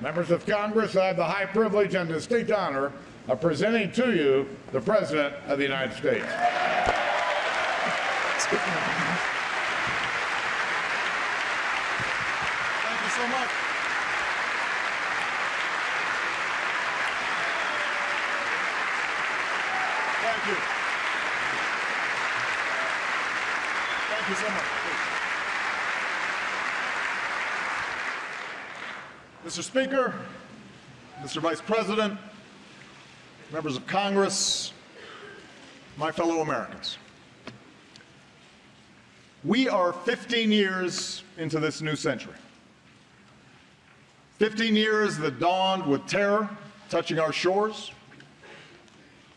Members of Congress, I have the high privilege and distinct honor of presenting to you the President of the United States. Thank you so much. Thank you. Thank you so much. Mr. Speaker, Mr. Vice President, members of Congress, my fellow Americans. We are 15 years into this new century. 15 years that dawned with terror touching our shores,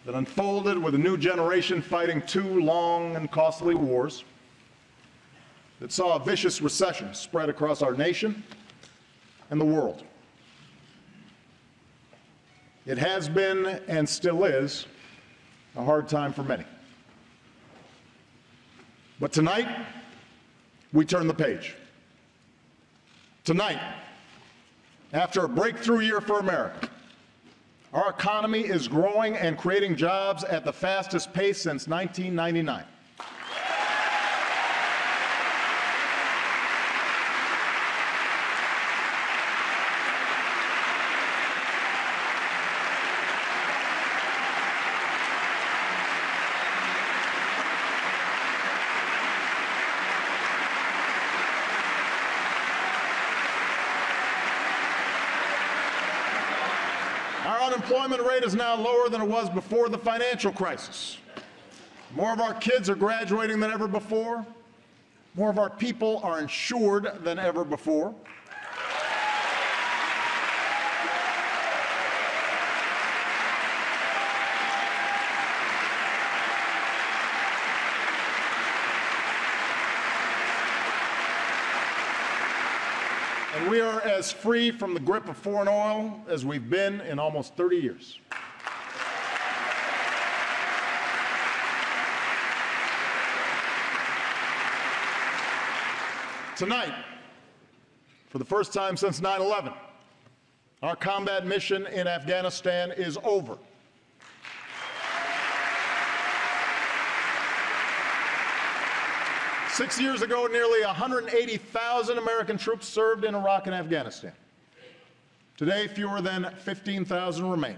that unfolded with a new generation fighting two long and costly wars, that saw a vicious recession spread across our nation and the world. It has been and still is a hard time for many. But tonight, we turn the page. Tonight, after a breakthrough year for America, our economy is growing and creating jobs at the fastest pace since 1999. Our unemployment rate is now lower than it was before the financial crisis. More of our kids are graduating than ever before. More of our people are insured than ever before. And we are as free from the grip of foreign oil as we've been in almost 30 years. Tonight, for the first time since 9/11, our combat mission in Afghanistan is over. Six years ago, nearly 180,000 American troops served in Iraq and Afghanistan. Today, fewer than 15,000 remain.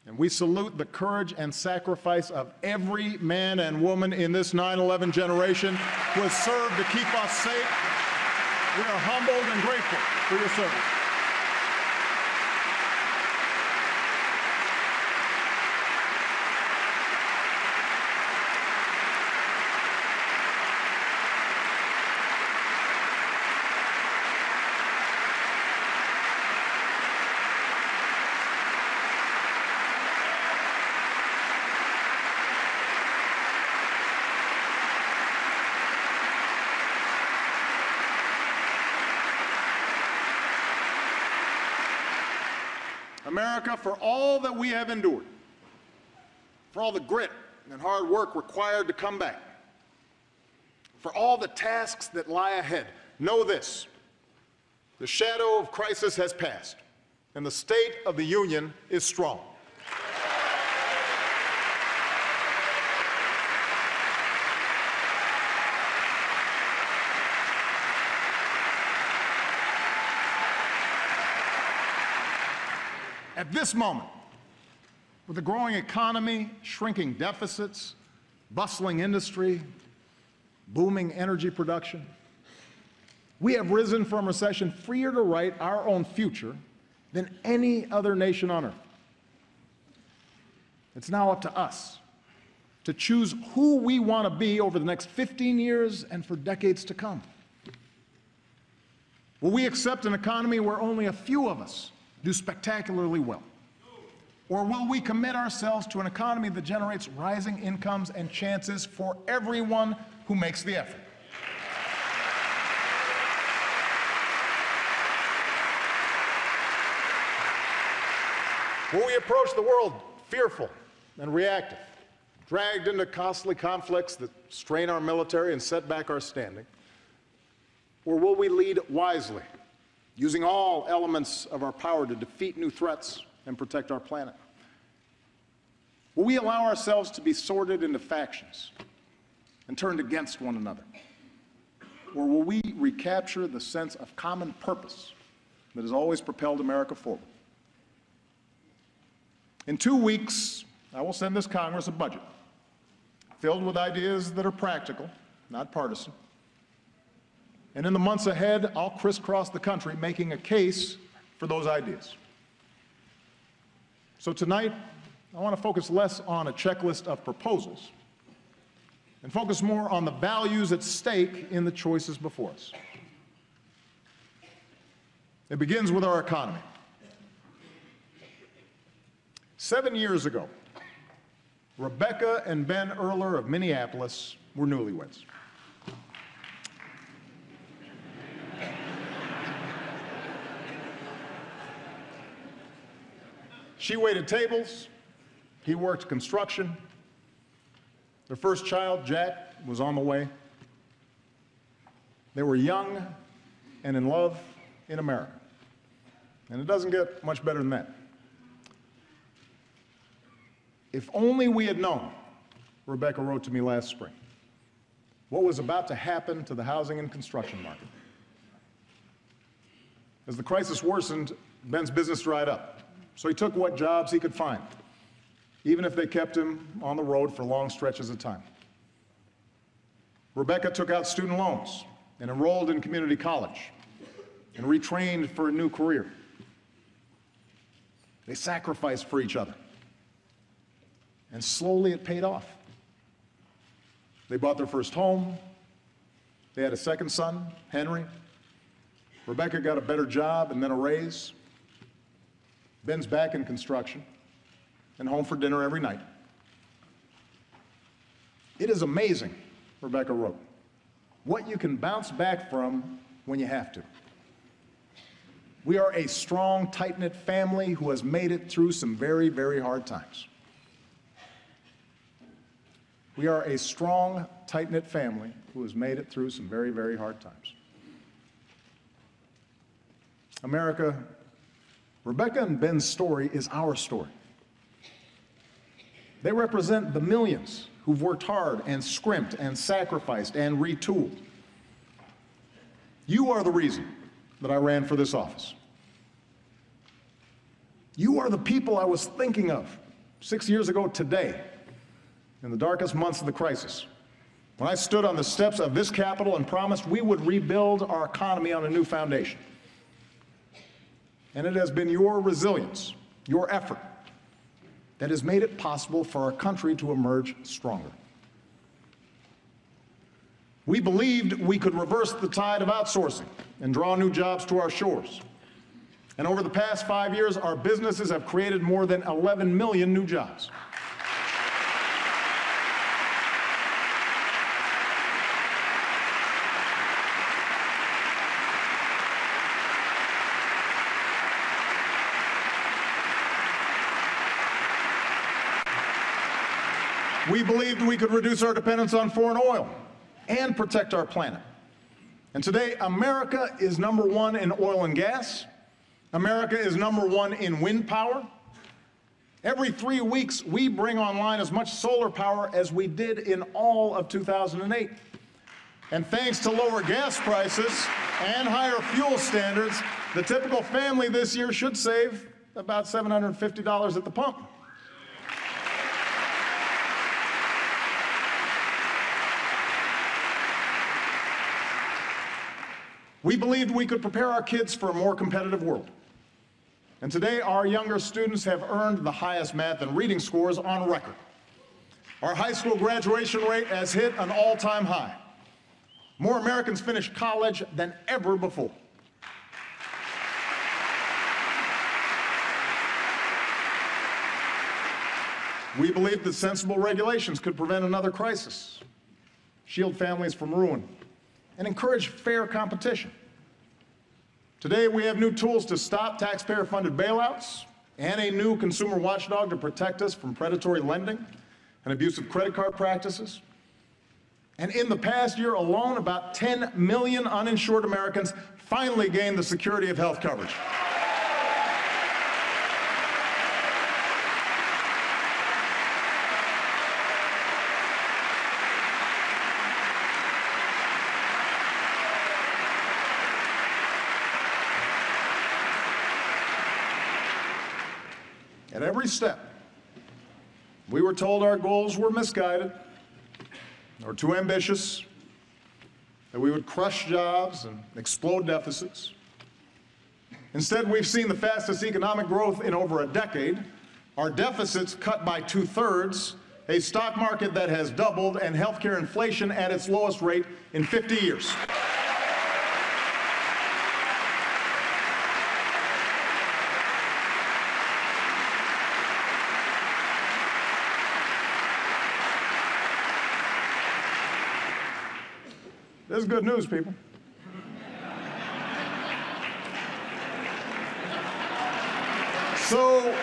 And we salute the courage and sacrifice of every man and woman in this 9/11 generation who has served to keep us safe. We are humbled and grateful for your service. America, for all that we have endured, for all the grit and hard work required to come back, for all the tasks that lie ahead, know this: the shadow of crisis has passed, and the state of the Union is strong. At this moment, with a growing economy, shrinking deficits, bustling industry, booming energy production, we have risen from recession freer to write our own future than any other nation on earth. It's now up to us to choose who we want to be over the next 15 years and for decades to come. Will we accept an economy where only a few of us do spectacularly well? Or will we commit ourselves to an economy that generates rising incomes and chances for everyone who makes the effort? Will we approach the world fearful and reactive, dragged into costly conflicts that strain our military and set back our standing? Or will we lead wisely, using all elements of our power to defeat new threats and protect our planet? Will we allow ourselves to be sorted into factions and turned against one another? Or will we recapture the sense of common purpose that has always propelled America forward? In 2 weeks, I will send this Congress a budget filled with ideas that are practical, not partisan. And in the months ahead, I'll crisscross the country making a case for those ideas. So tonight, I want to focus less on a checklist of proposals and focus more on the values at stake in the choices before us. It begins with our economy. 7 years ago, Rebecca and Ben Earler of Minneapolis were newlyweds. She waited tables, he worked construction. Their first child, Jack, was on the way. They were young and in love in America. And it doesn't get much better than that. If only we had known, Rebecca wrote to me last spring, what was about to happen to the housing and construction market. As the crisis worsened, Ben's business dried up. So he took what jobs he could find, even if they kept him on the road for long stretches of time. Rebecca took out student loans and enrolled in community college and retrained for a new career. They sacrificed for each other. And slowly it paid off. They bought their first home. They had a second son, Henry. Rebecca got a better job and then a raise. Ben's back in construction and home for dinner every night. It is amazing, Rebecca wrote, what you can bounce back from when you have to. We are a strong, tight-knit family who has made it through some very, very hard times. We are a strong, tight-knit family who has made it through some very, very hard times. America, Rebecca and Ben's story is our story. They represent the millions who've worked hard and scrimped and sacrificed and retooled. You are the reason that I ran for this office. You are the people I was thinking of 6 years ago today, in the darkest months of the crisis, when I stood on the steps of this Capitol and promised we would rebuild our economy on a new foundation. And it has been your resilience, your effort, that has made it possible for our country to emerge stronger. We believed we could reverse the tide of outsourcing and draw new jobs to our shores. And over the past 5 years, our businesses have created more than 11 million new jobs. We believed we could reduce our dependence on foreign oil and protect our planet. And today, America is #1 in oil and gas. America is #1 in wind power. Every 3 weeks, we bring online as much solar power as we did in all of 2008. And thanks to lower gas prices and higher fuel standards, the typical family this year should save about $750 at the pump. We believed we could prepare our kids for a more competitive world. And today, our younger students have earned the highest math and reading scores on record. Our high school graduation rate has hit an all-time high. More Americans finish college than ever before. We believed that sensible regulations could prevent another crisis, shield families from ruin, and encourage fair competition. Today, we have new tools to stop taxpayer-funded bailouts and a new consumer watchdog to protect us from predatory lending and abusive credit card practices. And in the past year alone, about 10 million uninsured Americans finally gained the security of health coverage. At every step, we were told our goals were misguided or too ambitious, that we would crush jobs and explode deficits. Instead, we've seen the fastest economic growth in over a decade, our deficits cut by 2/3, a stock market that has doubled, and healthcare inflation at its lowest rate in 50 years. This is good news, people. So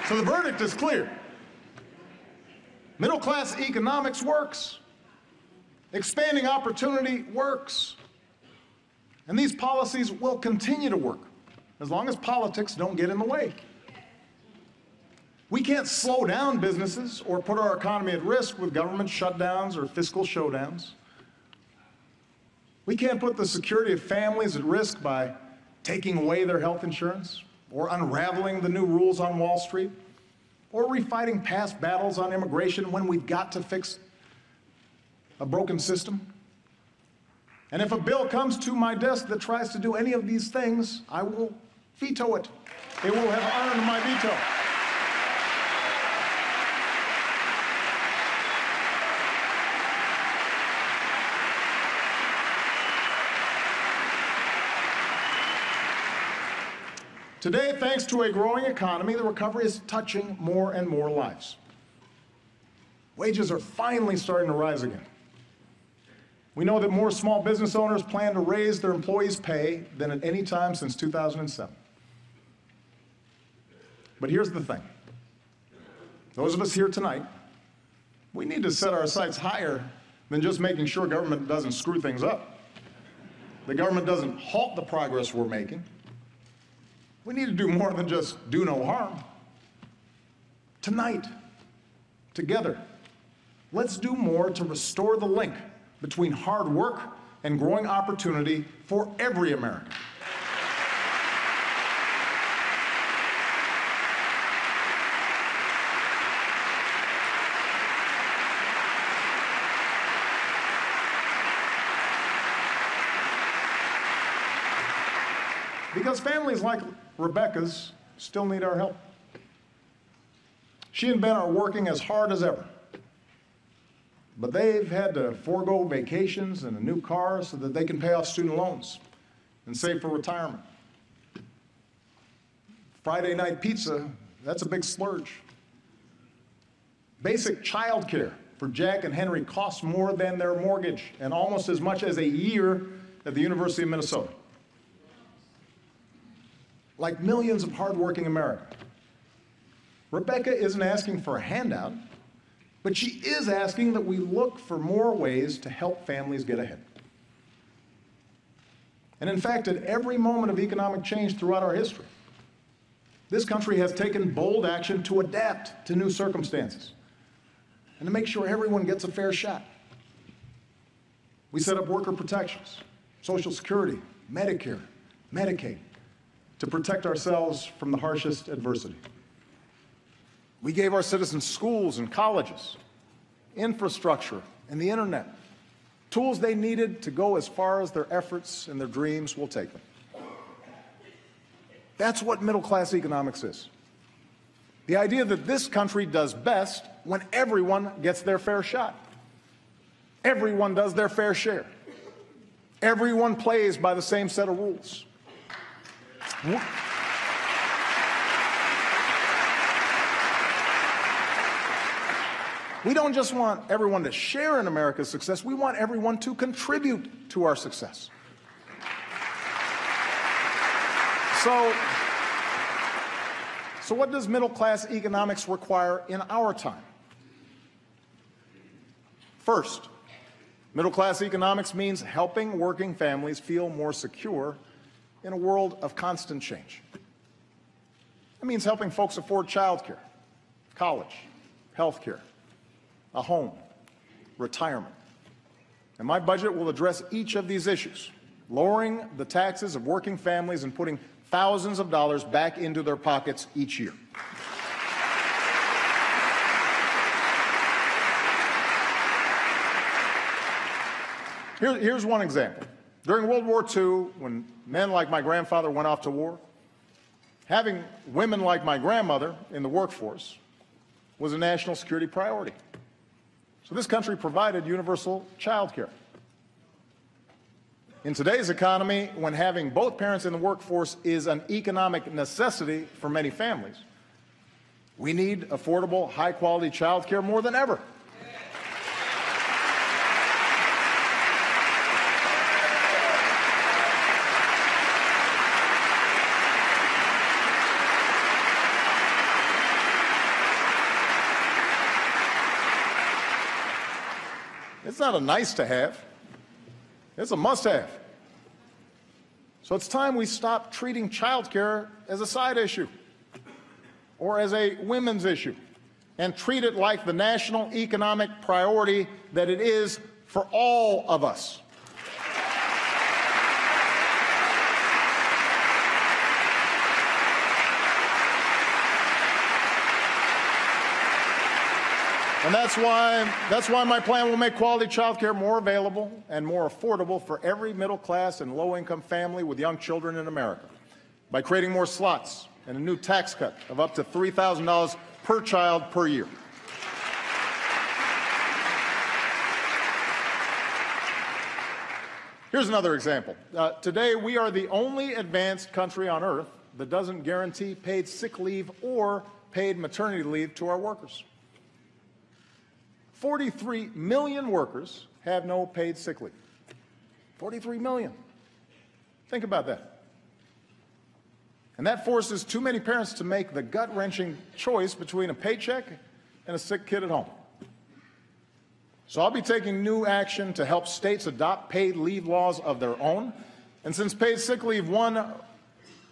the verdict is clear. Middle-class economics works. Expanding opportunity works. And these policies will continue to work as long as politics don't get in the way. We can't slow down businesses or put our economy at risk with government shutdowns or fiscal showdowns. We can't put the security of families at risk by taking away their health insurance or unraveling the new rules on Wall Street or refighting past battles on immigration when we've got to fix a broken system. And if a bill comes to my desk that tries to do any of these things, I will veto it. It will have earned my veto. Today, thanks to a growing economy, the recovery is touching more and more lives. Wages are finally starting to rise again. We know that more small business owners plan to raise their employees' pay than at any time since 2007. But here's the thing. Those of us here tonight, we need to set our sights higher than just making sure government doesn't screw things up. The government doesn't halt the progress we're making. We need to do more than just do no harm. Tonight, together, let's do more to restore the link between hard work and growing opportunity for every American. Because families like Rebecca's still need our help. She and Ben are working as hard as ever, but they've had to forego vacations and a new car so that they can pay off student loans and save for retirement. Friday night pizza, that's a big splurge. Basic child care for Jack and Henry costs more than their mortgage and almost as much as a year at the University of Minnesota. Like millions of hardworking Americans, Rebecca isn't asking for a handout, but she is asking that we look for more ways to help families get ahead. And in fact, at every moment of economic change throughout our history, this country has taken bold action to adapt to new circumstances and to make sure everyone gets a fair shot. We set up worker protections, Social Security, Medicare, Medicaid, to protect ourselves from the harshest adversity. We gave our citizens schools and colleges, infrastructure, and the internet, tools they needed to go as far as their efforts and their dreams will take them. That's what middle-class economics is. The idea that this country does best when everyone gets their fair shot. Everyone does their fair share. Everyone plays by the same set of rules. We don't just want everyone to share in America's success, we want everyone to contribute to our success. So what does middle-class economics require in our time? First, middle-class economics means helping working families feel more secure in a world of constant change. It means helping folks afford childcare, college, health care, a home, retirement. And my budget will address each of these issues, lowering the taxes of working families and putting thousands of dollars back into their pockets each year. Here's one example. During World War II, when men like my grandfather went off to war, having women like my grandmother in the workforce was a national security priority. So this country provided universal child care. In today's economy, when having both parents in the workforce is an economic necessity for many families, we need affordable, high-quality child care more than ever. It's not a nice to have. It's a must-have. So it's time we stop treating child care as a side issue or as a women's issue and treat it like the national economic priority that it is for all of us. And that's why my plan will make quality child care more available and more affordable for every middle-class and low-income family with young children in America, by creating more slots and a new tax cut of up to $3,000 per child per year. Here's another example. Today, we are the only advanced country on earth that doesn't guarantee paid sick leave or paid maternity leave to our workers. 43 million workers have no paid sick leave. 43 million. Think about that. And that forces too many parents to make the gut-wrenching choice between a paycheck and a sick kid at home. So I'll be taking new action to help states adopt paid leave laws of their own. And since paid sick leave won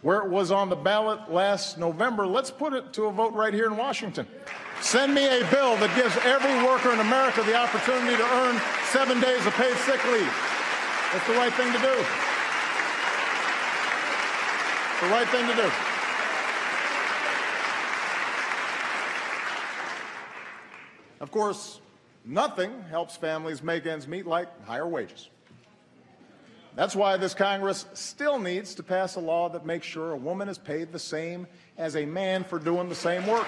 where it was on the ballot last November, let's put it to a vote right here in Washington. Send me a bill that gives every worker in America the opportunity to earn 7 days of paid sick leave. That's the right thing to do. It's the right thing to do. Of course, nothing helps families make ends meet like higher wages. That's why this Congress still needs to pass a law that makes sure a woman is paid the same as a man for doing the same work.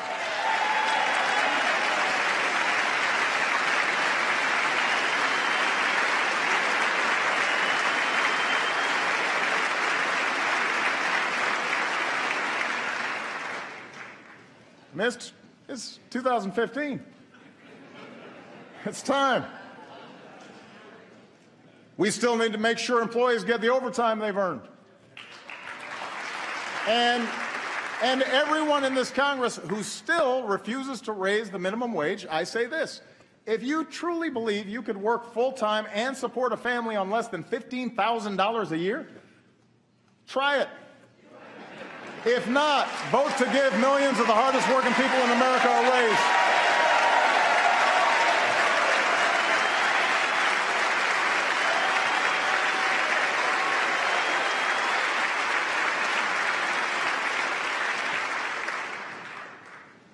It's 2015. It's time. We still need to make sure employees get the overtime they've earned. And everyone in this Congress who still refuses to raise the minimum wage, I say this: if you truly believe you could work full-time and support a family on less than $15,000 a year, try it. If not, vote to give millions of the hardest working people in America a raise.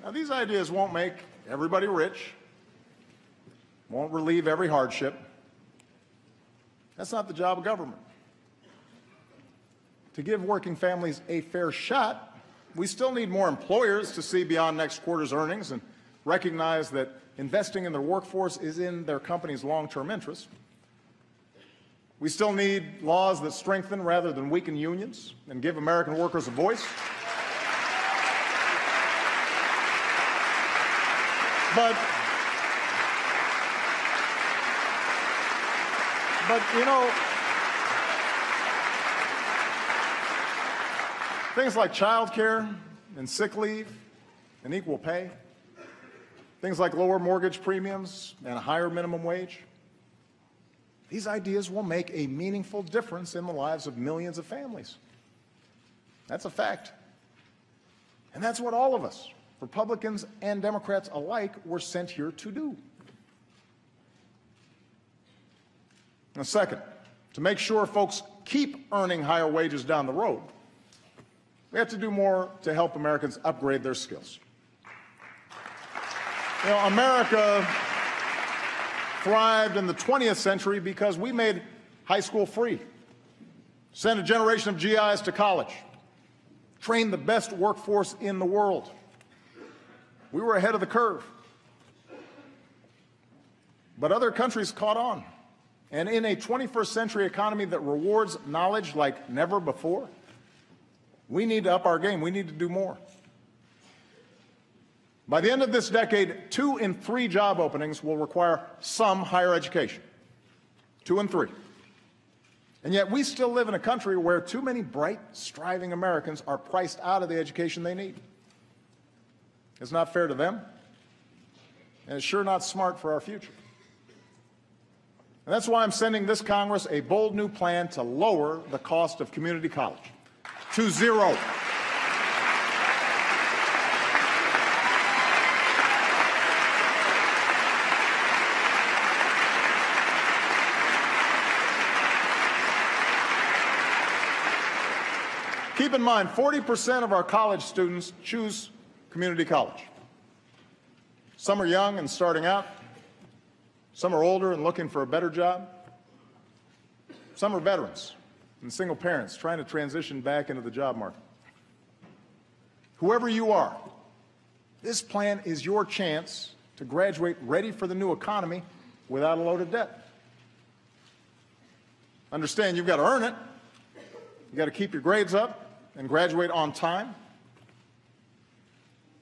Now, these ideas won't make everybody rich, won't relieve every hardship. That's not the job of government. To give working families a fair shot, we still need more employers to see beyond next quarter's earnings and recognize that investing in their workforce is in their company's long-term interest. We still need laws that strengthen rather than weaken unions and give American workers a voice. But you know, things like child care and sick leave and equal pay, Things like lower mortgage premiums and a higher minimum wage. These ideas will make a meaningful difference in the lives of millions of families. That's a fact. And that's what all of us, Republicans and Democrats alike, were sent here to do. And second, to make sure folks keep earning higher wages down the road, we have to do more to help Americans upgrade their skills. You know, America thrived in the 20th century because we made high school free, sent a generation of GIs to college, trained the best workforce in the world. We were ahead of the curve. But other countries caught on. And in a 21st century economy that rewards knowledge like never before, we need to up our game. We need to do more. By the end of this decade, 2 in 3 job openings will require some higher education. 2 in 3. And yet we still live in a country where too many bright, striving Americans are priced out of the education they need. It's not fair to them, and it's sure not smart for our future. And that's why I'm sending this Congress a bold new plan to lower the cost of community college to zero. Keep in mind, 40% of our college students choose community college. Some are young and starting out. Some are older and looking for a better job. Some are veterans and single parents trying to transition back into the job market. Whoever you are, this plan is your chance to graduate ready for the new economy without a load of debt. Understand, you've got to earn it. You've got to keep your grades up and graduate on time.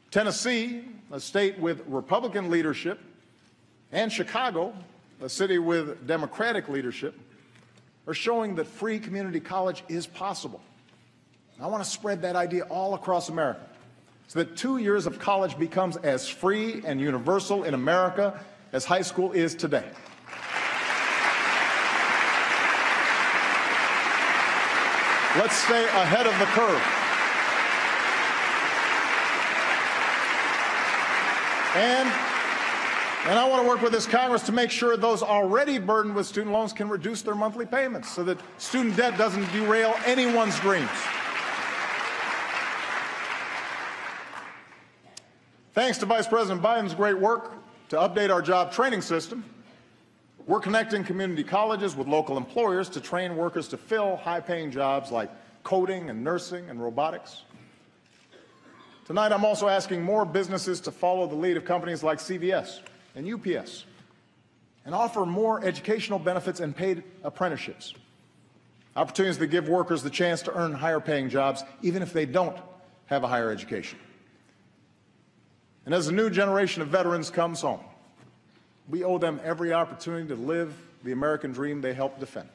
Tennessee, a state with Republican leadership, and Chicago, a city with Democratic leadership, are showing that free community college is possible. I want to spread that idea all across America so that 2 years of college becomes as free and universal in America as high school is today. Let's stay ahead of the curve. And I want to work with this Congress to make sure those already burdened with student loans can reduce their monthly payments so that student debt doesn't derail anyone's dreams. Thanks to Vice President Biden's great work to update our job training system, we're connecting community colleges with local employers to train workers to fill high-paying jobs like coding and nursing and robotics. Tonight, I'm also asking more businesses to follow the lead of companies like CVS and UPS and offer more educational benefits and paid apprenticeships, opportunities that give workers the chance to earn higher-paying jobs even if they don't have a higher education. And as a new generation of veterans comes home, we owe them every opportunity to live the American dream they helped defend.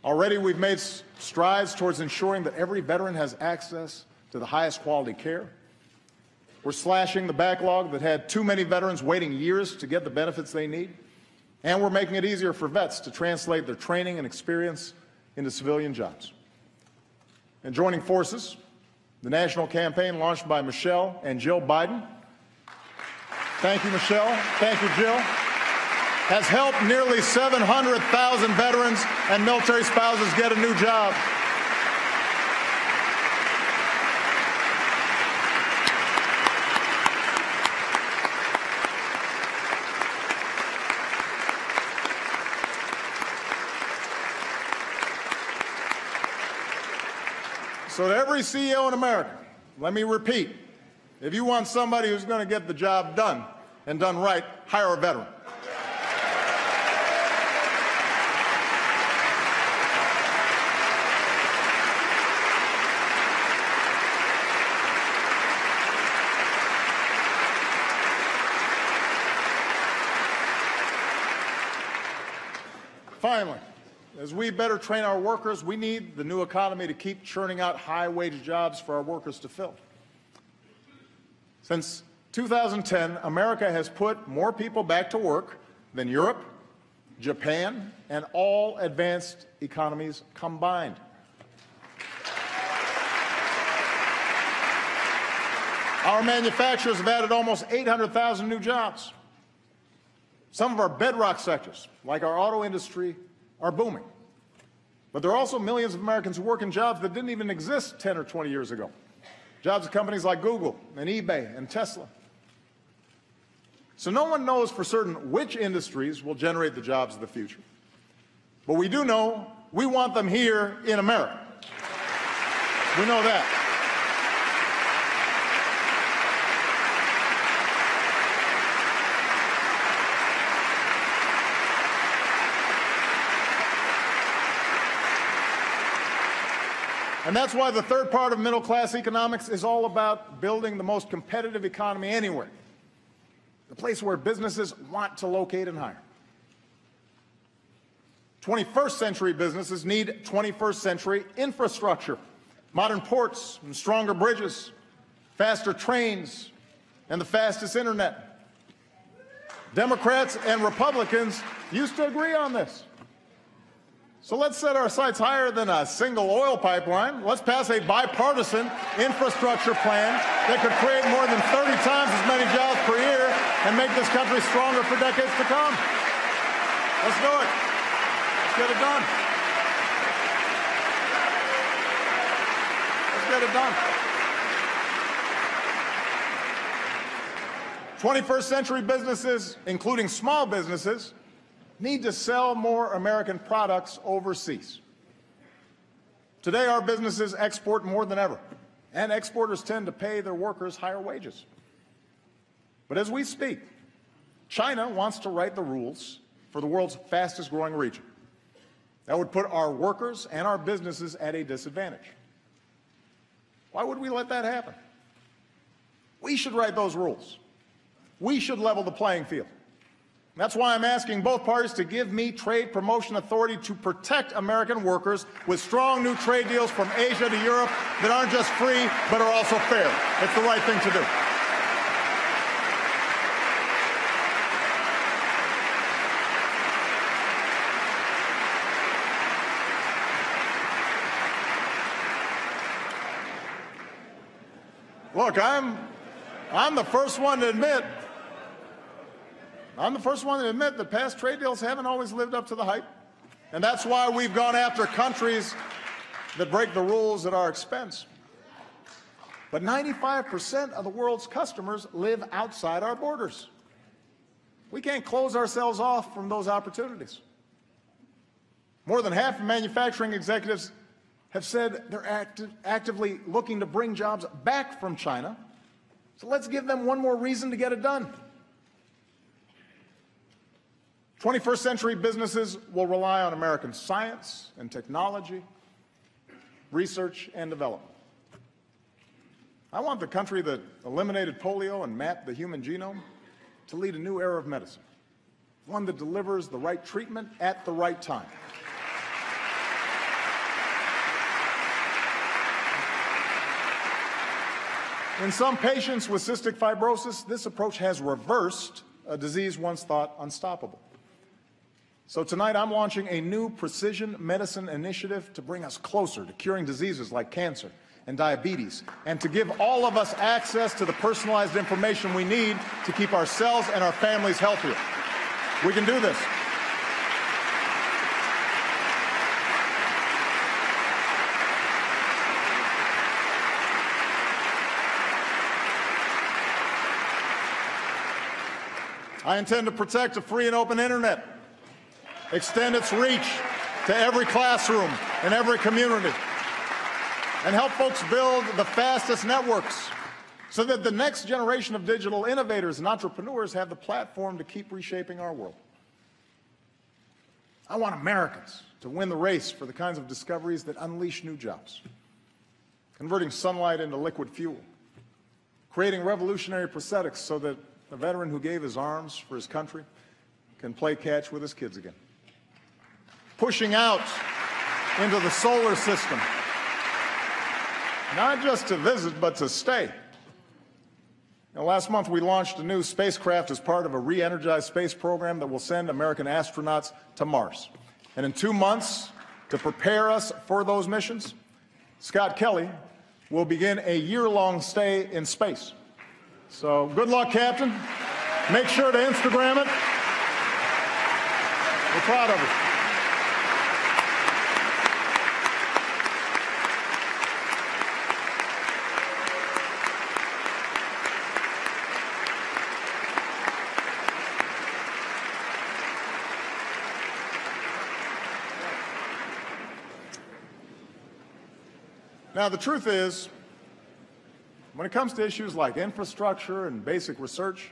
Already, we've made strides towards ensuring that every veteran has access to the highest quality care. We're slashing the backlog that had too many veterans waiting years to get the benefits they need. And we're making it easier for vets to translate their training and experience into civilian jobs. And joining forces, the national campaign launched by Michelle and Jill Biden. Thank you, Michelle. Thank you, Jill. Has helped nearly 700,000 veterans and military spouses get a new job. So to every CEO in America, let me repeat, if you want somebody who's going to get the job done and done right, hire a veteran. Finally, as we better train our workers, we need the new economy to keep churning out high-wage jobs for our workers to fill. Since 2010, America has put more people back to work than Europe, Japan, and all advanced economies combined. Our manufacturers have added almost 800,000 new jobs. Some of our bedrock sectors, like our auto industry, are booming. But there are also millions of Americans who work in jobs that didn't even exist 10 or 20 years ago. Jobs at companies like Google and eBay and Tesla. So no one knows for certain which industries will generate the jobs of the future. But we do know we want them here in America. We know that. And that's why the third part of middle-class economics is all about building the most competitive economy anywhere, the place where businesses want to locate and hire. 21st century businesses need 21st century infrastructure, modern ports and stronger bridges, faster trains, and the fastest internet. Democrats and Republicans used to agree on this. So let's set our sights higher than a single oil pipeline. Let's pass a bipartisan infrastructure plan that could create more than 30 times as many jobs per year and make this country stronger for decades to come. Let's do it. Let's get it done. Let's get it done. 21st century businesses, including small businesses, need to sell more American products overseas. Today, our businesses export more than ever, and exporters tend to pay their workers higher wages. But as we speak, China wants to write the rules for the world's fastest growing region. That would put our workers and our businesses at a disadvantage. Why would we let that happen? We should write those rules. We should level the playing field. That's why I'm asking both parties to give me trade promotion authority to protect American workers with strong new trade deals from Asia to Europe that aren't just free, but are also fair. It's the right thing to do. Look, I'm the first one to admit that past trade deals haven't always lived up to the hype. And that's why we've gone after countries that break the rules at our expense. But 95% of the world's customers live outside our borders. We can't close ourselves off from those opportunities. More than half of manufacturing executives have said they're actively looking to bring jobs back from China. So let's give them one more reason to get it done. 21st century businesses will rely on American science and technology, research and development. I want the country that eliminated polio and mapped the human genome to lead a new era of medicine, one that delivers the right treatment at the right time. In some patients with cystic fibrosis, this approach has reversed a disease once thought unstoppable. So tonight I'm launching a new precision medicine initiative to bring us closer to curing diseases like cancer and diabetes, and to give all of us access to the personalized information we need to keep ourselves and our families healthier. We can do this. I intend to protect a free and open internet, extend its reach to every classroom and every community, and help folks build the fastest networks so that the next generation of digital innovators and entrepreneurs have the platform to keep reshaping our world. I want Americans to win the race for the kinds of discoveries that unleash new jobs, converting sunlight into liquid fuel, creating revolutionary prosthetics so that a veteran who gave his arms for his country can play catch with his kids again, pushing out into the solar system, not just to visit, but to stay. Now, last month, we launched a new spacecraft as part of a re-energized space program that will send American astronauts to Mars. And in 2 months, to prepare us for those missions, Scott Kelly will begin a year-long stay in space. So good luck, Captain. Make sure to Instagram it. We're proud of it. Now, the truth is, when it comes to issues like infrastructure and basic research,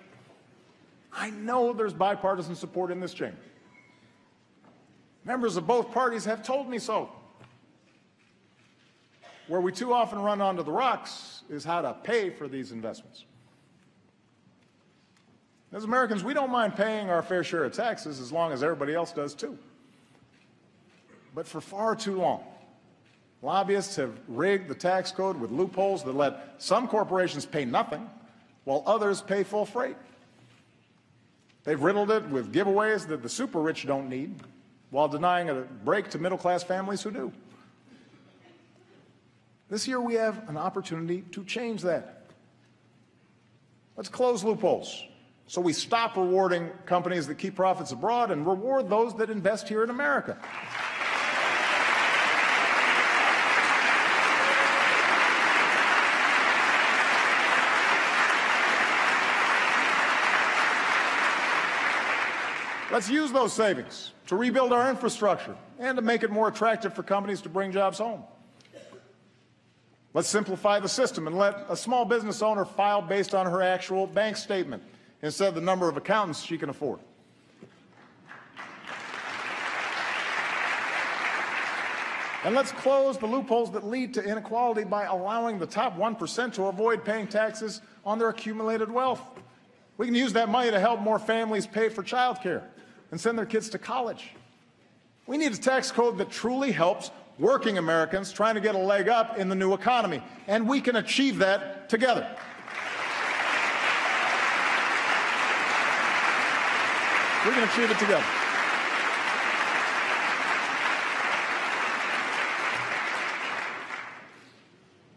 I know there's bipartisan support in this chamber. Members of both parties have told me so. Where we too often run onto the rocks is how to pay for these investments. As Americans, we don't mind paying our fair share of taxes as long as everybody else does too. But for far too long, lobbyists have rigged the tax code with loopholes that let some corporations pay nothing while others pay full freight. They've riddled it with giveaways that the super rich don't need while denying a break to middle-class families who do. This year we have an opportunity to change that. Let's close loopholes so we stop rewarding companies that keep profits abroad and reward those that invest here in America. Let's use those savings to rebuild our infrastructure and to make it more attractive for companies to bring jobs home. Let's simplify the system and let a small business owner file based on her actual bank statement instead of the number of accountants she can afford. And let's close the loopholes that lead to inequality by allowing the top 1% to avoid paying taxes on their accumulated wealth. We can use that money to help more families pay for child care and send their kids to college. We need a tax code that truly helps working Americans trying to get a leg up in the new economy, and we can achieve that together. We can achieve it together.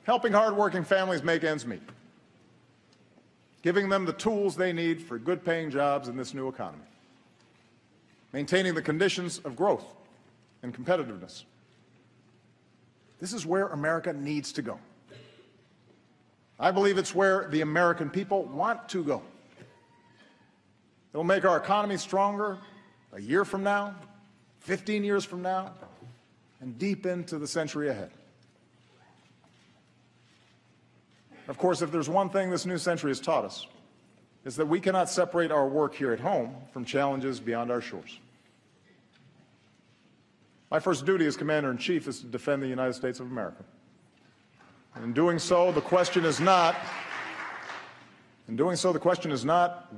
Helping hardworking families make ends meet. Giving them the tools they need for good-paying jobs in this new economy. Maintaining the conditions of growth and competitiveness. This is where America needs to go. I believe it's where the American people want to go. It'll make our economy stronger a year from now, 15 years from now, and deep into the century ahead. Of course, if there's one thing this new century has taught us, it's that we cannot separate our work here at home from challenges beyond our shores. My first duty as Commander-in-Chief is to defend the United States of America. And in doing so, the question is not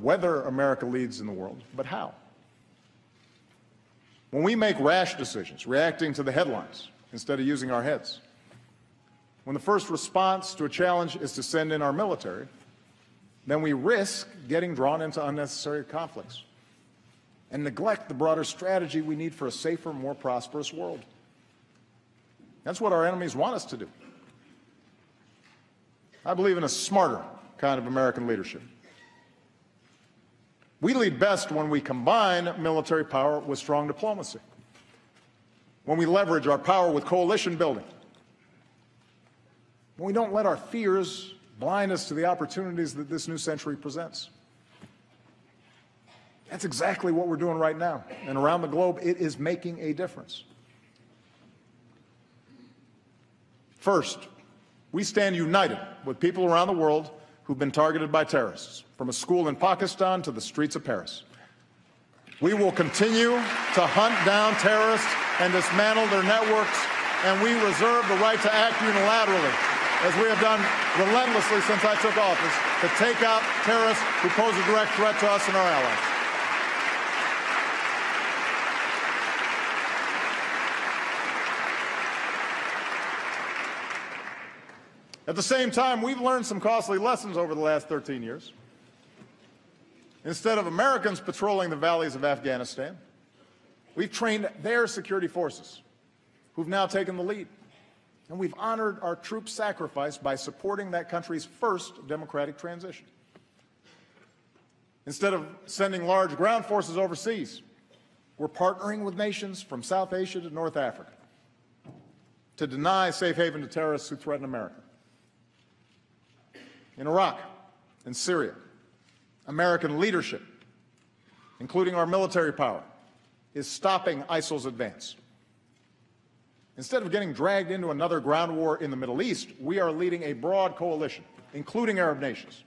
whether America leads in the world, but how. When we make rash decisions, reacting to the headlines instead of using our heads, when the first response to a challenge is to send in our military, then we risk getting drawn into unnecessary conflicts and neglect the broader strategy we need for a safer, more prosperous world. That's what our enemies want us to do. I believe in a smarter kind of American leadership. We lead best when we combine military power with strong diplomacy, when we leverage our power with coalition building, when we don't let our fears blind us to the opportunities that this new century presents. That's exactly what we're doing right now. And around the globe, it is making a difference. First, we stand united with people around the world who've been targeted by terrorists, from a school in Pakistan to the streets of Paris. We will continue to hunt down terrorists and dismantle their networks, and we reserve the right to act unilaterally, as we have done relentlessly since I took office, to take out terrorists who pose a direct threat to us and our allies. At the same time, we've learned some costly lessons over the last 13 years. Instead of Americans patrolling the valleys of Afghanistan, we've trained their security forces, who've now taken the lead. And we've honored our troops' sacrifice by supporting that country's first democratic transition. Instead of sending large ground forces overseas, we're partnering with nations from South Asia to North Africa to deny safe haven to terrorists who threaten America. In Iraq and Syria, American leadership, including our military power, is stopping ISIL's advance. Instead of getting dragged into another ground war in the Middle East, we are leading a broad coalition, including Arab nations,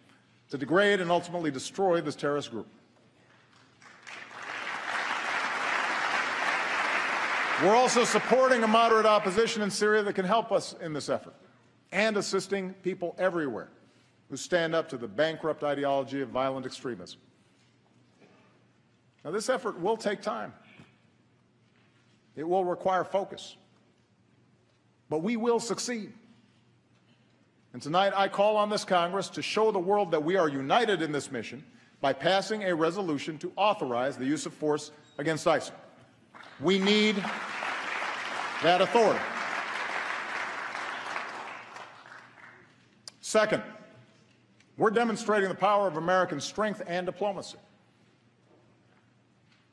to degrade and ultimately destroy this terrorist group. We're also supporting a moderate opposition in Syria that can help us in this effort, and assisting people everywhere who stand up to the bankrupt ideology of violent extremism. Now, this effort will take time. It will require focus. But we will succeed. And tonight I call on this Congress to show the world that we are united in this mission by passing a resolution to authorize the use of force against ISIL. We need that authority. Second, we're demonstrating the power of American strength and diplomacy.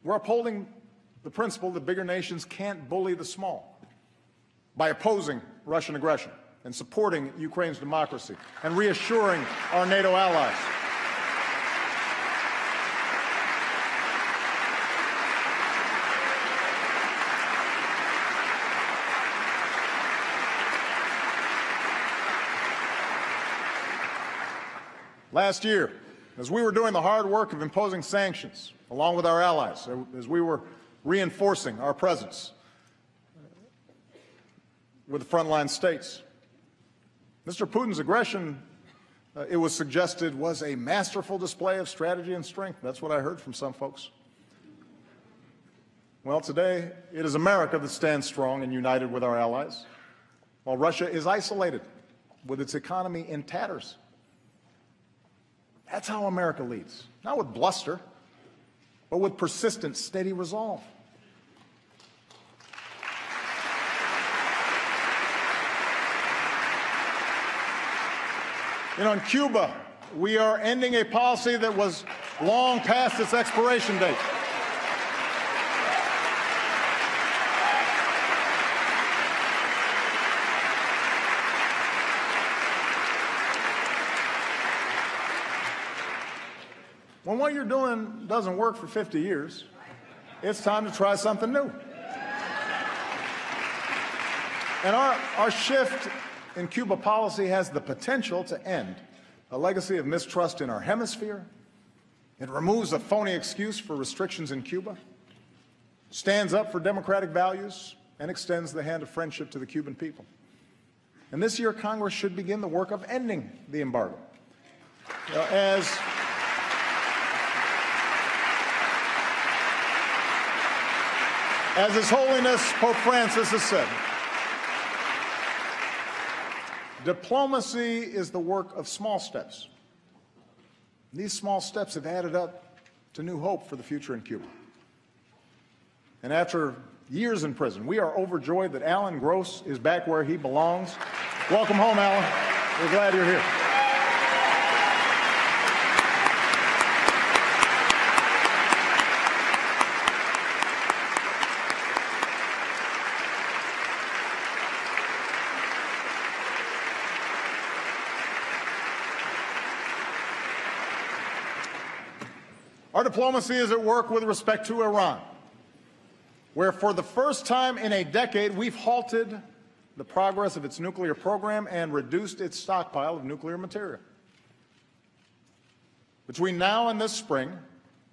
We're upholding the principle that bigger nations can't bully the small by opposing Russian aggression and supporting Ukraine's democracy and reassuring our NATO allies. Last year, as we were doing the hard work of imposing sanctions, along with our allies, as we were reinforcing our presence with the frontline states, Mr. Putin's aggression, it was suggested, was a masterful display of strategy and strength. That's what I heard from some folks. Well, today, it is America that stands strong and united with our allies, while Russia is isolated with its economy in tatters. That's how America leads, not with bluster, but with persistent, steady resolve. You know, in Cuba, we are ending a policy that was long past its expiration date. When what you're doing doesn't work for 50 years, it's time to try something new. And our shift in Cuba policy has the potential to end a legacy of mistrust in our hemisphere. It removes a phony excuse for restrictions in Cuba, stands up for democratic values, and extends the hand of friendship to the Cuban people. And this year, Congress should begin the work of ending the embargo. You know, as His Holiness Pope Francis has said, diplomacy is the work of small steps. These small steps have added up to new hope for the future in Cuba. And after years in prison, we are overjoyed that Alan Gross is back where he belongs. Welcome home, Alan. We're glad you're here. Our diplomacy is at work with respect to Iran, where for the first time in a decade we've halted the progress of its nuclear program and reduced its stockpile of nuclear material. Between now and this spring,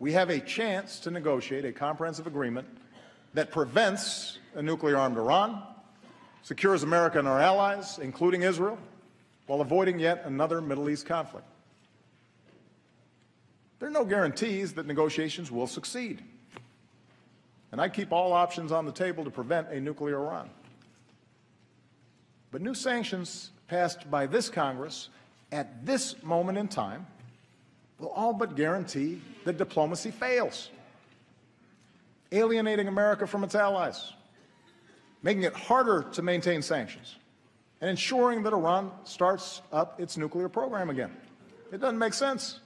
we have a chance to negotiate a comprehensive agreement that prevents a nuclear-armed Iran, secures America and our allies, including Israel, while avoiding yet another Middle East conflict. There are no guarantees that negotiations will succeed, and I keep all options on the table to prevent a nuclear Iran. But new sanctions passed by this Congress at this moment in time will all but guarantee that diplomacy fails, alienating America from its allies, making it harder to maintain sanctions, and ensuring that Iran starts up its nuclear program again. It doesn't make sense.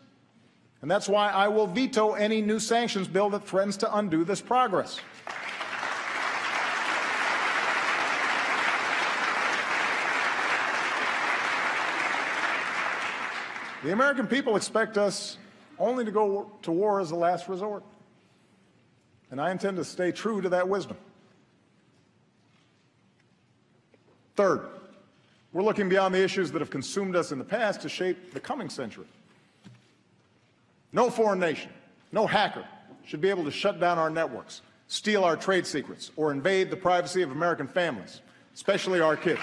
And that's why I will veto any new sanctions bill that threatens to undo this progress. The American people expect us only to go to war as a last resort. And I intend to stay true to that wisdom. Third, we're looking beyond the issues that have consumed us in the past to shape the coming century. No foreign nation, no hacker should be able to shut down our networks, steal our trade secrets, or invade the privacy of American families, especially our kids.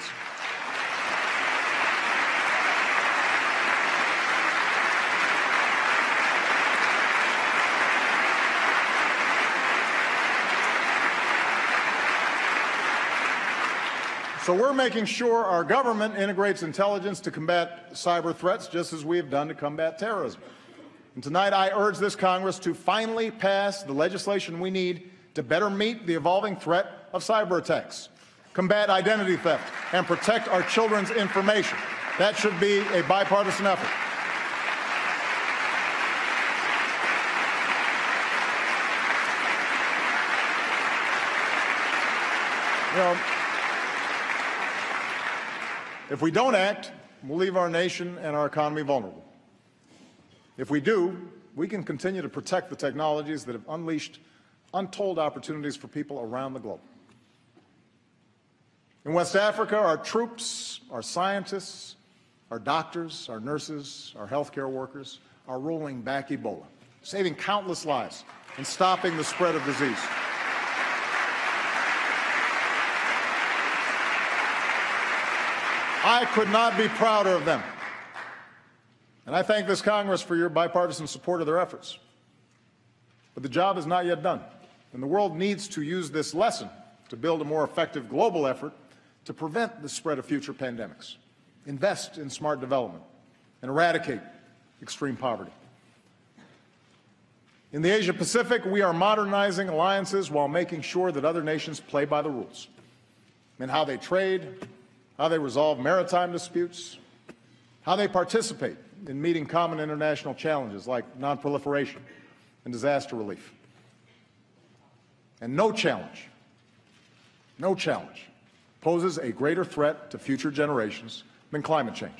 So we're making sure our government integrates intelligence to combat cyber threats, just as we have done to combat terrorism. And tonight I urge this Congress to finally pass the legislation we need to better meet the evolving threat of cyber attacks, combat identity theft, and protect our children's information. That should be a bipartisan effort. You know, if we don't act, we'll leave our nation and our economy vulnerable. If we do, we can continue to protect the technologies that have unleashed untold opportunities for people around the globe. In West Africa, our troops, our scientists, our doctors, our nurses, our healthcare workers are rolling back Ebola, saving countless lives and stopping the spread of disease. I could not be prouder of them. And I thank this Congress for your bipartisan support of their efforts. But the job is not yet done, and the world needs to use this lesson to build a more effective global effort to prevent the spread of future pandemics, invest in smart development, and eradicate extreme poverty. In the Asia-Pacific, we are modernizing alliances while making sure that other nations play by the rules in how they trade, how they resolve maritime disputes, how they participate in meeting common international challenges like nonproliferation and disaster relief. And no challenge poses a greater threat to future generations than climate change. –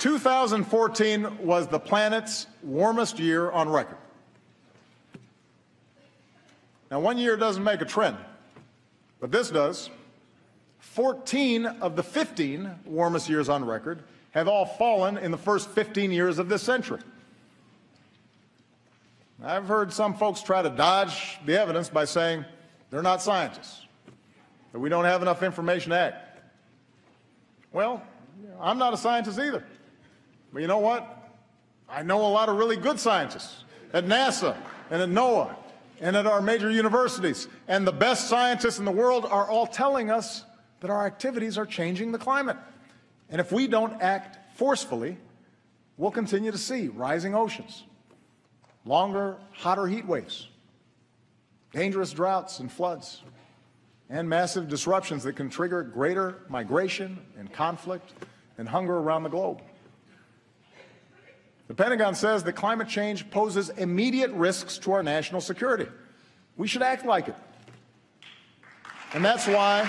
2014 was the planet's warmest year on record. Now, one year doesn't make a trend, but this does. 14 of the 15 warmest years on record have all fallen in the first 15 years of this century. I've heard some folks try to dodge the evidence by saying they're not scientists, that we don't have enough information to act. Well, I'm not a scientist either. But you know what? I know a lot of really good scientists at NASA and at NOAA and at our major universities. And the best scientists in the world are all telling us that our activities are changing the climate. And if we don't act forcefully, we'll continue to see rising oceans, longer, hotter heat waves, dangerous droughts and floods, and massive disruptions that can trigger greater migration and conflict and hunger around the globe. The Pentagon says that climate change poses immediate risks to our national security. We should act like it. And that's why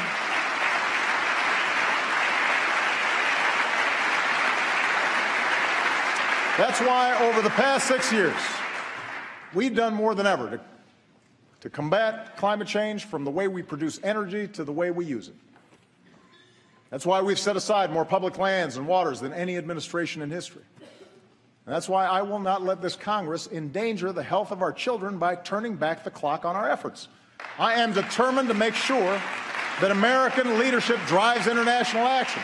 over the past 6 years, we've done more than ever to combat climate change, from the way we produce energy to the way we use it. That's why we've set aside more public lands and waters than any administration in history. And that's why I will not let this Congress endanger the health of our children by turning back the clock on our efforts. I am determined to make sure that American leadership drives international action.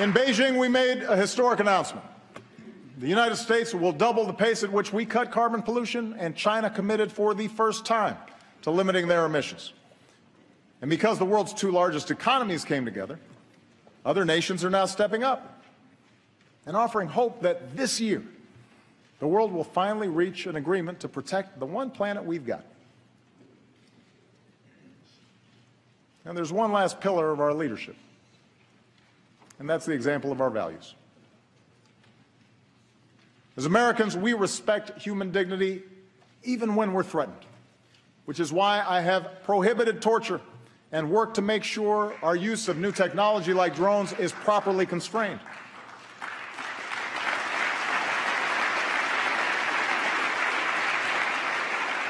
In Beijing, we made a historic announcement. The United States will double the pace at which we cut carbon pollution, and China committed for the first time to limiting their emissions. And because the world's two largest economies came together, other nations are now stepping up and offering hope that this year the world will finally reach an agreement to protect the one planet we've got. And there's one last pillar of our leadership, and that's the example of our values. As Americans, we respect human dignity even when we're threatened, which is why I have prohibited torture and worked to make sure our use of new technology like drones is properly constrained.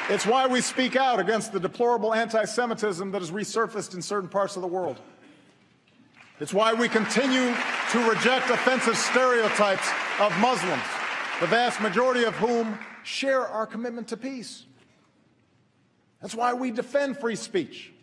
It's why we speak out against the deplorable anti-Semitism that has resurfaced in certain parts of the world. It's why we continue to reject offensive stereotypes of Muslims, the vast majority of whom share our commitment to peace. That's why we defend free speech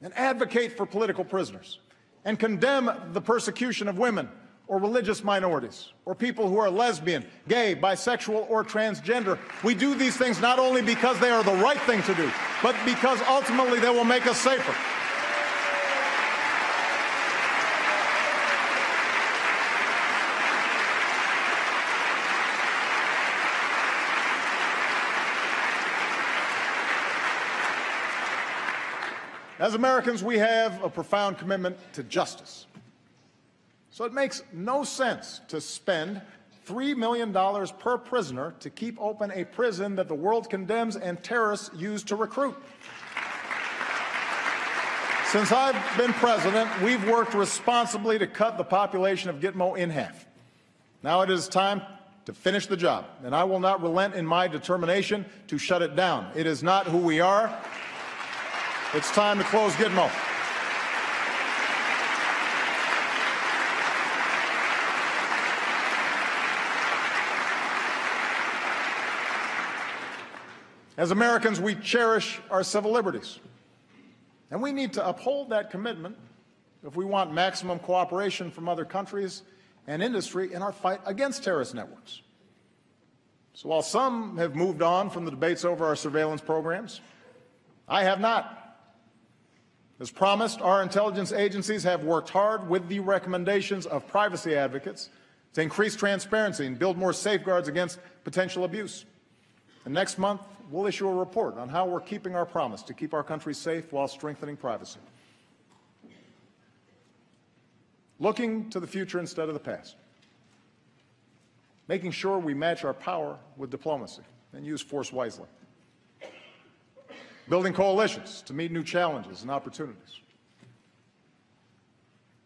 and advocate for political prisoners and condemn the persecution of women or religious minorities or people who are lesbian, gay, bisexual, or transgender. We do these things not only because they are the right thing to do, but because ultimately they will make us safer. As Americans, we have a profound commitment to justice. So it makes no sense to spend $3 million per prisoner to keep open a prison that the world condemns and terrorists use to recruit. Since I've been president, we've worked responsibly to cut the population of Gitmo in half. Now it is time to finish the job, and I will not relent in my determination to shut it down. It is not who we are. It's time to close Gitmo. As Americans, we cherish our civil liberties, and we need to uphold that commitment if we want maximum cooperation from other countries and industry in our fight against terrorist networks. So while some have moved on from the debates over our surveillance programs, I have not. As promised, our intelligence agencies have worked hard with the recommendations of privacy advocates to increase transparency and build more safeguards against potential abuse. And next month, we'll issue a report on how we're keeping our promise to keep our country safe while strengthening privacy. Looking to the future instead of the past. Making sure we match our power with diplomacy and use force wisely. Building coalitions to meet new challenges and opportunities.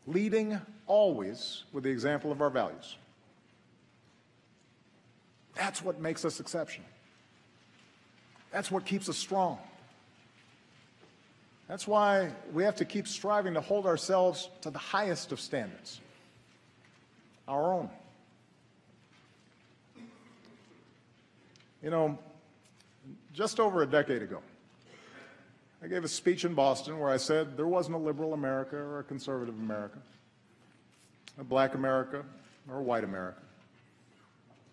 Leading always with the example of our values. That's what makes us exceptional. That's what keeps us strong. That's why we have to keep striving to hold ourselves to the highest of standards, our own. You know, just over a decade ago, I gave a speech in Boston where I said there wasn't a liberal America or a conservative America, a black America or a white America,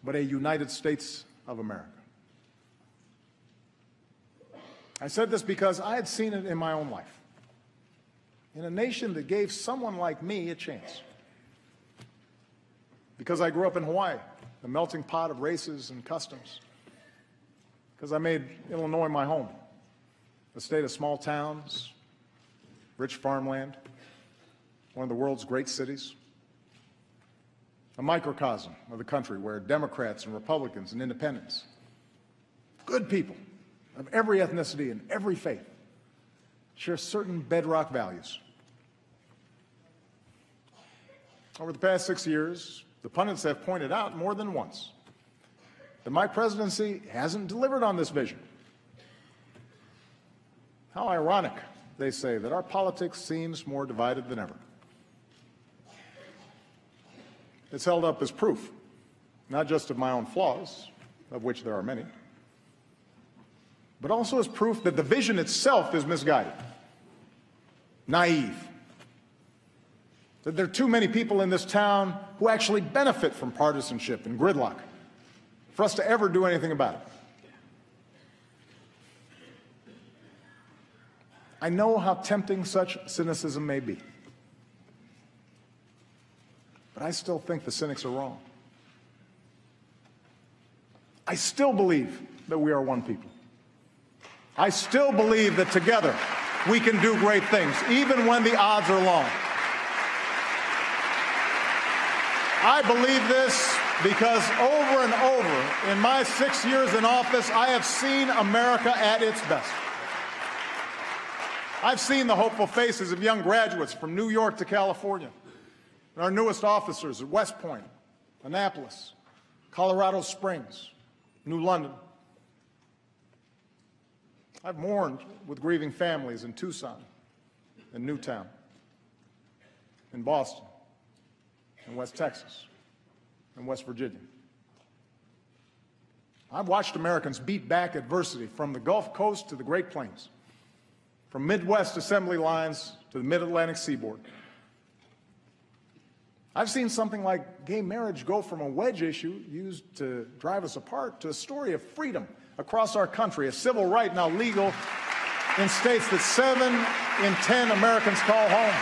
but a United States of America. I said this because I had seen it in my own life, in a nation that gave someone like me a chance. Because I grew up in Hawaii, the melting pot of races and customs. Because I made Illinois my home, a state of small towns, rich farmland, one of the world's great cities, a microcosm of the country where Democrats and Republicans and independents, good people of every ethnicity and every faith, share certain bedrock values. Over the past 6 years, the pundits have pointed out more than once that my presidency hasn't delivered on this vision. How ironic, they say, that our politics seems more divided than ever. It's held up as proof, not just of my own flaws, of which there are many, but also as proof that the vision itself is misguided, naive, that there are too many people in this town who actually benefit from partisanship and gridlock for us to ever do anything about it. I know how tempting such cynicism may be, but I still think the cynics are wrong. I still believe that we are one people. I still believe that together we can do great things, even when the odds are long. I believe this because over and over in my 6 years in office, I have seen America at its best. I've seen the hopeful faces of young graduates from New York to California, and our newest officers at West Point, Annapolis, Colorado Springs, New London. I've mourned with grieving families in Tucson, in Newtown, in Boston, in West Texas, in West Virginia. I've watched Americans beat back adversity from the Gulf Coast to the Great Plains, from Midwest assembly lines to the Mid-Atlantic seaboard. I've seen something like gay marriage go from a wedge issue used to drive us apart to a story of freedom across our country, a civil right now legal in states that 7 in 10 Americans call home.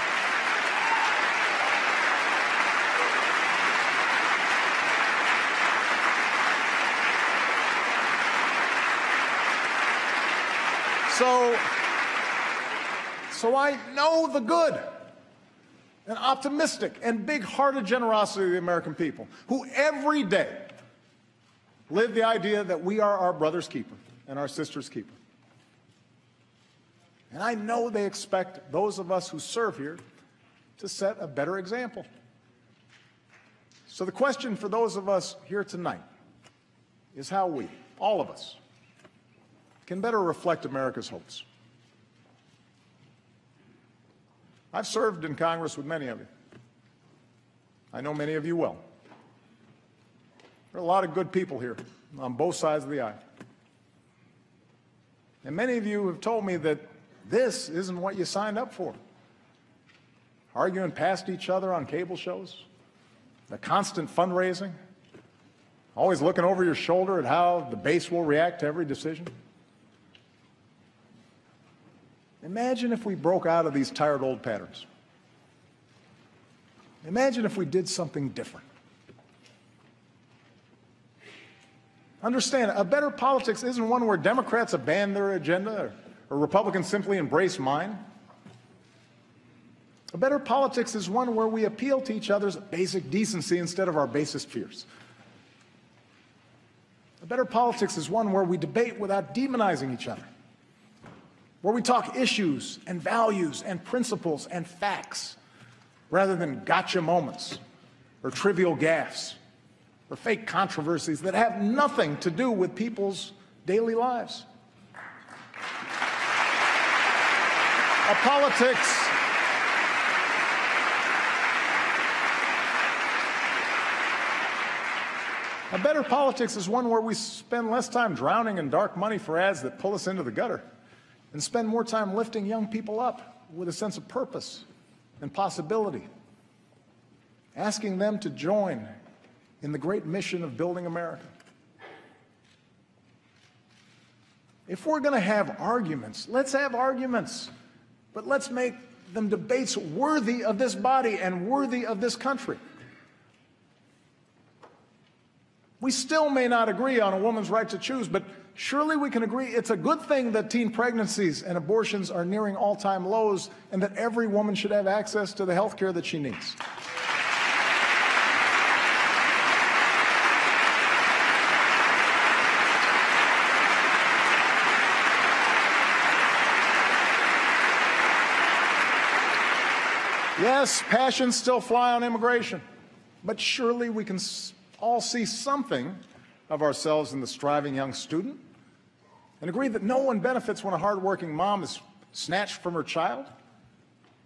So I know the good and optimistic and big-hearted generosity of the American people, who every day live the idea that we are our brother's keeper and our sister's keeper. And I know they expect those of us who serve here to set a better example. So the question for those of us here tonight is how we, all of us, can better reflect America's hopes. I've served in Congress with many of you. I know many of you well. There are a lot of good people here on both sides of the aisle. And many of you have told me that this isn't what you signed up for. Arguing past each other on cable shows, the constant fundraising, always looking over your shoulder at how the base will react to every decision. Imagine if we broke out of these tired old patterns. Imagine if we did something different. Understand, a better politics isn't one where Democrats abandon their agenda or Republicans simply embrace mine. A better politics is one where we appeal to each other's basic decency instead of our basest fears. A better politics is one where we debate without demonizing each other, where we talk issues and values and principles and facts rather than gotcha moments or trivial gaffes or fake controversies that have nothing to do with people's daily lives. A better politics is one where we spend less time drowning in dark money for ads that pull us into the gutter and spend more time lifting young people up with a sense of purpose and possibility, asking them to join in the great mission of building America. If we're going to have arguments, let's have arguments, but let's make them debates worthy of this body and worthy of this country. We still may not agree on a woman's right to choose, but surely we can agree it's a good thing that teen pregnancies and abortions are nearing all-time lows and that every woman should have access to the health care that she needs. Yes, passions still fly on immigration, but surely we can all see something of ourselves in the striving young student and agree that no one benefits when a hardworking mom is snatched from her child,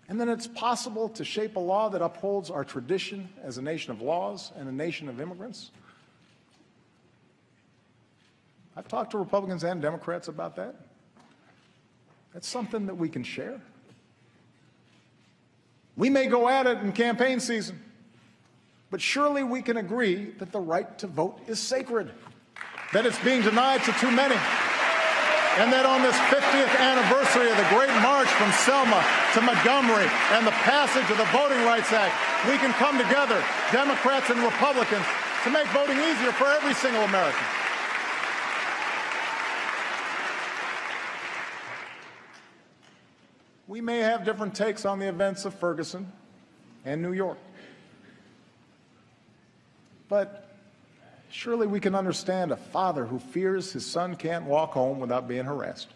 and then it's possible to shape a law that upholds our tradition as a nation of laws and a nation of immigrants. I've talked to Republicans and Democrats about that. That's something that we can share. We may go at it in campaign season, but surely we can agree that the right to vote is sacred, that it's being denied to too many, and that on this 50th anniversary of the Great March from Selma to Montgomery and the passage of the Voting Rights Act, we can come together, Democrats and Republicans, to make voting easier for every single American. We may have different takes on the events of Ferguson and New York, but surely we can understand a father who fears his son can't walk home without being harassed.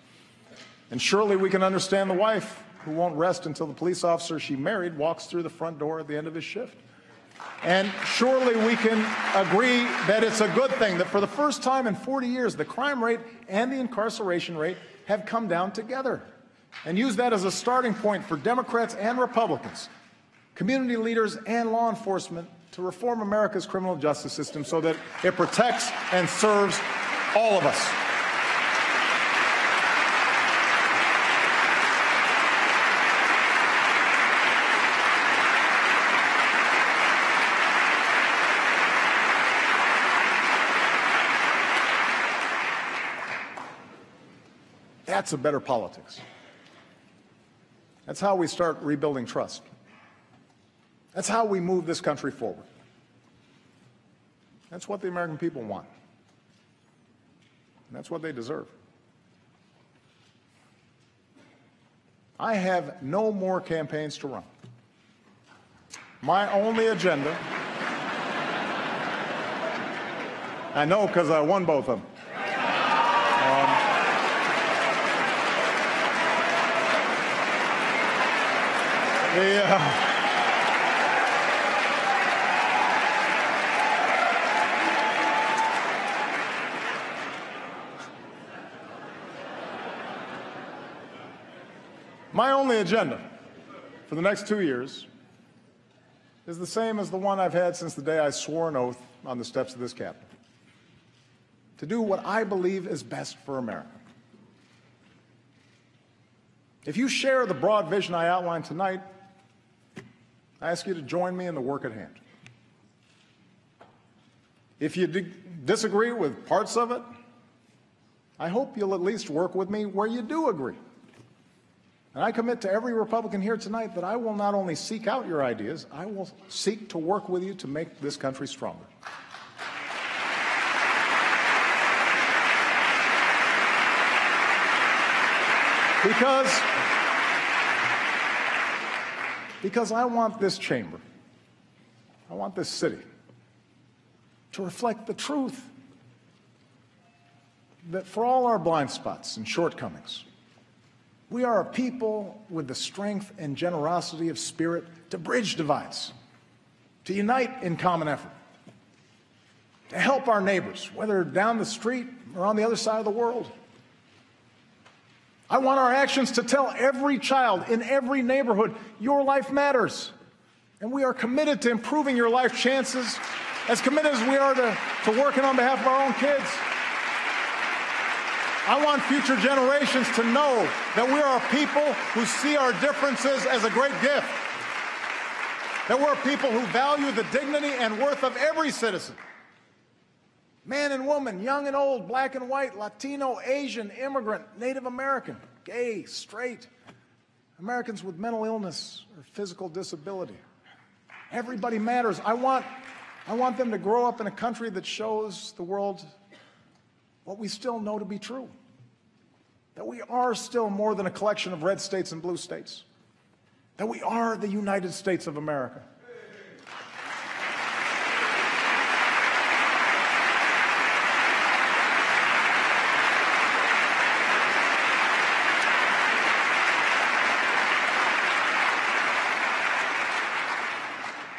And surely we can understand the wife who won't rest until the police officer she married walks through the front door at the end of his shift. And surely we can agree that it's a good thing that for the first time in 40 years, the crime rate and the incarceration rate have come down together. And use that as a starting point for Democrats and Republicans, community leaders and law enforcement to reform America's criminal justice system so that it protects and serves all of us. That's a better politics. That's how we start rebuilding trust. That's how we move this country forward. That's what the American people want. And that's what they deserve. I have no more campaigns to run. My only agenda, I know because I won both of them. My only agenda for the next 2 years is the same as the one I've had since the day I swore an oath on the steps of this Capitol: to do what I believe is best for America. If you share the broad vision I outlined tonight, I ask you to join me in the work at hand. If you disagree with parts of it, I hope you'll at least work with me where you do agree. And I commit to every Republican here tonight that I will not only seek out your ideas, I will seek to work with you to make this country stronger. Because I want this chamber, I want this city to reflect the truth that for all our blind spots and shortcomings, we are a people with the strength and generosity of spirit to bridge divides, to unite in common effort, to help our neighbors, whether down the street or on the other side of the world. I want our actions to tell every child in every neighborhood, your life matters. And we are committed to improving your life chances, as committed as we are to working on behalf of our own kids. I want future generations to know that we are a people who see our differences as a great gift, that we're a people who value the dignity and worth of every citizen. Man and woman, young and old, black and white, Latino, Asian, immigrant, Native American, gay, straight, Americans with mental illness or physical disability. Everybody matters. I want them to grow up in a country that shows the world what we still know to be true, that we are still more than a collection of red states and blue states, that we are the United States of America.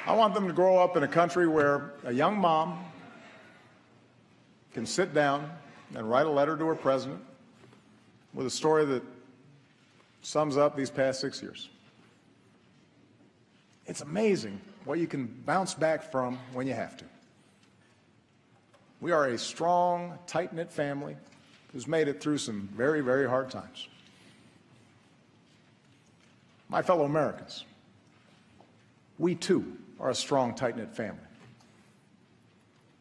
I want them to grow up in a country where a young mom can sit down and write a letter to her president with a story that sums up these past 6 years. It's amazing what you can bounce back from when you have to. We are a strong, tight-knit family who's made it through some very, very hard times. My fellow Americans, we too are a strong, tight-knit family.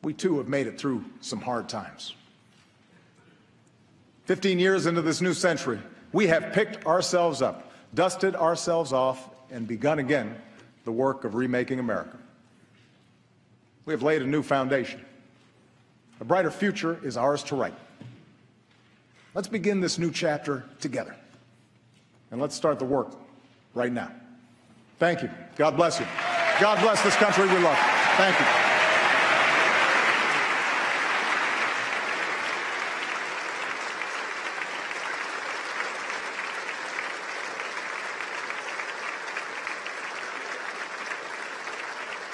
We too have made it through some hard times. 15 years into this new century, we have picked ourselves up, dusted ourselves off, and begun again the work of remaking America. We have laid a new foundation. A brighter future is ours to write. Let's begin this new chapter together. And let's start the work right now. Thank you. God bless you. God bless this country we love. Thank you.